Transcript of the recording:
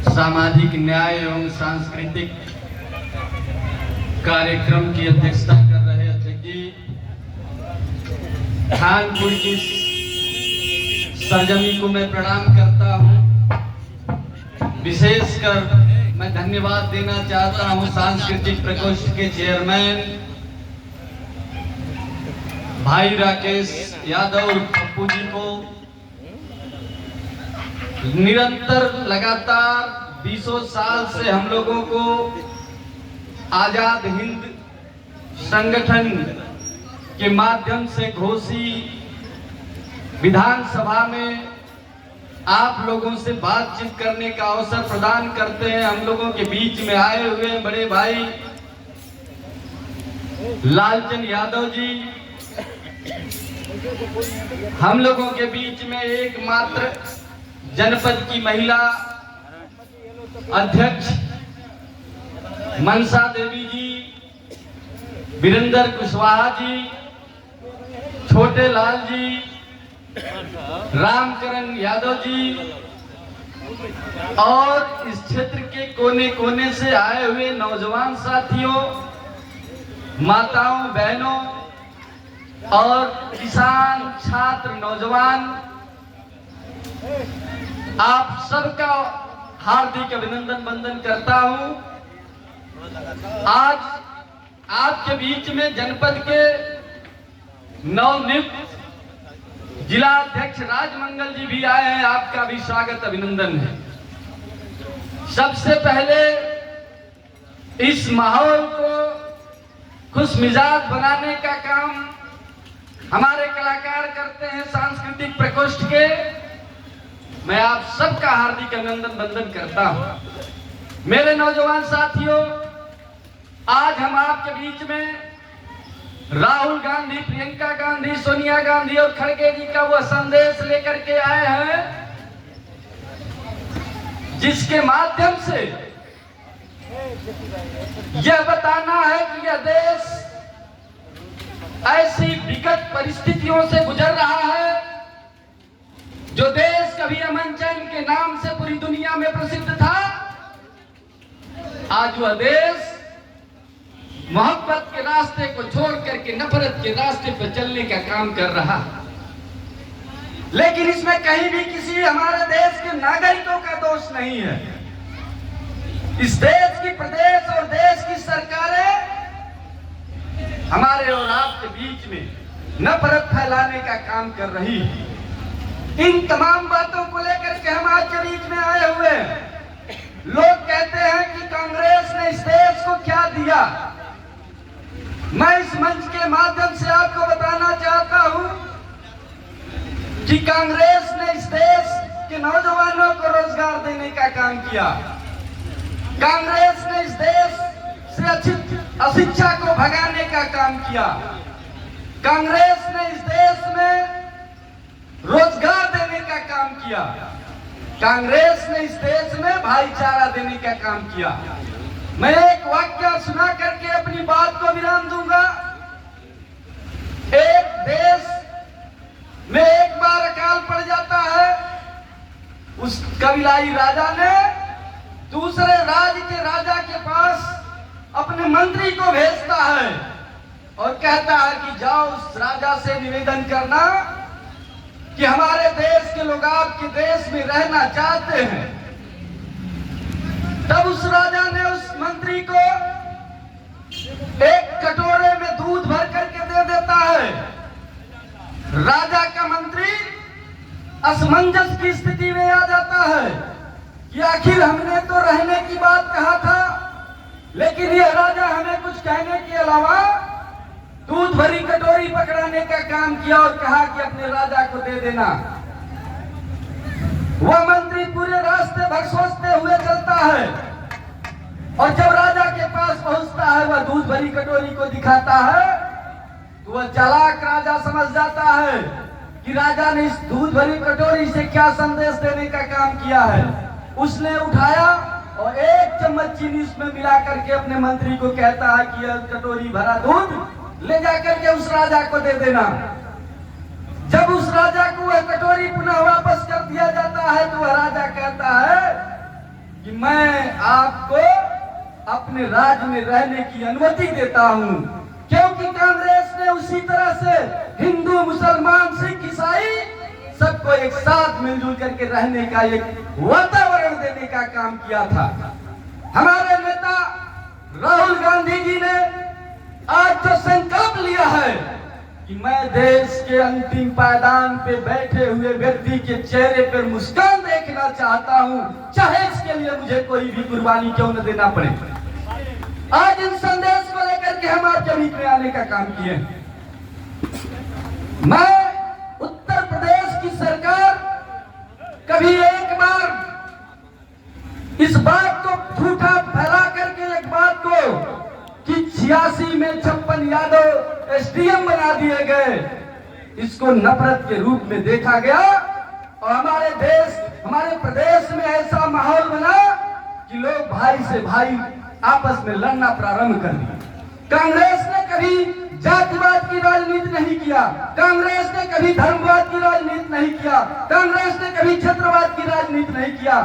सामाजिक न्याय एवं सांस्कृतिक कार्यक्रम की अध्यक्षता कर रहे अध्यक्ष जी, खानपुर की सरजमी को मैं प्रणाम करता हूं। विशेषकर मैं धन्यवाद देना चाहता हूं सांस्कृतिक प्रकोष्ठ के चेयरमैन भाई राकेश यादव और पप्पू जी को। निरंतर लगातार 20 साल से हम लोगों को आजाद हिंद संगठन के माध्यम से घोषी विधानसभा में आप लोगों से बातचीत करने का अवसर प्रदान करते हैं। हम लोगों के बीच में आए हुए बड़े भाई लालचंद यादव जी, हम लोगों के बीच में एकमात्र जनपद की महिला अध्यक्ष मनसा देवी जी, वीरेंद्र कुशवाहा जी, छोटे लाल जी, रामकरण यादव जी और इस क्षेत्र के कोने कोने से आए हुए नौजवान साथियों, माताओं, बहनों और किसान, छात्र, नौजवान, आप सबका हार्दिक अभिनंदन वंदन करता हूं। आज आपके बीच में जनपद के नवनियुक्त जिला अध्यक्ष राजमंगल जी भी आए हैं। आपका भी स्वागत अभिनंदन है। सबसे पहले इस माहौल को खुश मिजाज बनाने का काम हमारे कलाकार करते हैं सांस्कृतिक प्रकोष्ठ के। मैं आप सबका हार्दिक अभिनंदन वंदन करता हूं। मेरे नौजवान साथियों, आज हम आपके बीच में राहुल गांधी, प्रियंका गांधी, सोनिया गांधी और खड़गे जी का वो संदेश लेकर के आए हैं जिसके माध्यम से यह बताना है कि यह देश ऐसी विकट परिस्थितियों से गुजर रहा है। जो देश कभी अमन चैन के नाम से पूरी दुनिया में प्रसिद्ध था, आज वह देश मोहब्बत के रास्ते को छोड़ करके नफरत के रास्ते पर चलने का काम कर रहा। लेकिन इसमें कहीं भी किसी हमारे देश के नागरिकों का दोष नहीं है। इस देश की, प्रदेश और देश की सरकारें हमारे और आपके बीच में नफरत फैलाने का काम कर रही है। इन तमाम बातों को लेकर के हम आज के बीच में आए हुए हैं। लोग कहते हैं कि कांग्रेस ने इस देश को क्या दिया। मैं इस मंच के माध्यम से आपको बताना चाहता हूं कि कांग्रेस ने इस देश के नौजवानों को रोजगार देने का काम किया। कांग्रेस ने इस देश से अशिक्षा को भगाने का काम किया। कांग्रेस ने इस देश में रोजगार देने का काम किया। कांग्रेस ने इस देश में भाईचारा देने का काम किया। मैं एक वाक्य सुना करके अपनी बात को विराम दूंगा। एक देश में एक बार अकाल पड़ जाता है। उस कबीलाई राजा ने दूसरे राज्य के राजा के पास अपने मंत्री को भेजता है और कहता है कि जाओ उस राजा से निवेदन करना कि हमारे देश के लोग आपके देश में रहना चाहते हैं। तब उस राजा ने उस मंत्री को एक कटोरे में दूध भर करके दे देता है। राजा का मंत्री असमंजस की स्थिति में आ जाता है कि आखिर हमने तो रहने की बात कहा था, लेकिन यह राजा हमें कुछ कहने के अलावा दूध भरी कटोरी पकड़ाने का काम किया और कहा कि अपने राजा को दे देना। वह मंत्री पूरे रास्ते भर सोचते हुए चलता है और जब राजा के पास पहुंचता है, वह दूध भरी कटोरी को दिखाता है तो वह चालाक राजा समझ जाता है कि राजा ने इस दूध भरी कटोरी से क्या संदेश देने का काम किया है। उसने उठाया और एक चम्मच चीनी उसमें मिला करके अपने मंत्री को कहता है कि यह कटोरी भरा दूध ले जाकर के उस राजा को दे देना। जब उस राजा को वह कटोरी पुनः वापस कर दिया जाता है तो वह राजा कहता है कि मैं आपको अपने राज्य में रहने की अनुमति देता हूं, क्योंकि कांग्रेस ने उसी तरह से हिंदू, मुसलमान, सिख, ईसाई सबको एक साथ मिलजुल करके रहने का एक वातावरण देने का काम किया था। हमारे नेता राहुल गांधी जी ने आज जो संकल्प लिया है कि मैं देश के अंतिम पायदान पे बैठे हुए व्यक्ति के चेहरे पर मुस्कान देखना चाहता हूं, चाहे इसके लिए मुझे कोई भी कुर्बानी क्यों न देना पड़े। आज इन संदेश को लेकर के हम आपके बीच में आने का काम किए। मैं उत्तर प्रदेश की सरकार कभी एक बार इस बात को झूठा फैला करके एक बात को कि 86 में 56 यादव एसडीएम बना दिए गए, इसको नफरत के रूप में देखा गया और हमारे प्रदेश में ऐसा माहौल बना कि लोग भाई से भाई आपस में लड़ना प्रारंभ कर दिया। कांग्रेस ने कभी जातिवाद की राजनीति नहीं किया, कांग्रेस ने कभी धर्मवाद की राजनीति नहीं किया, कांग्रेस ने कभी क्षेत्रवाद की राजनीति नहीं किया।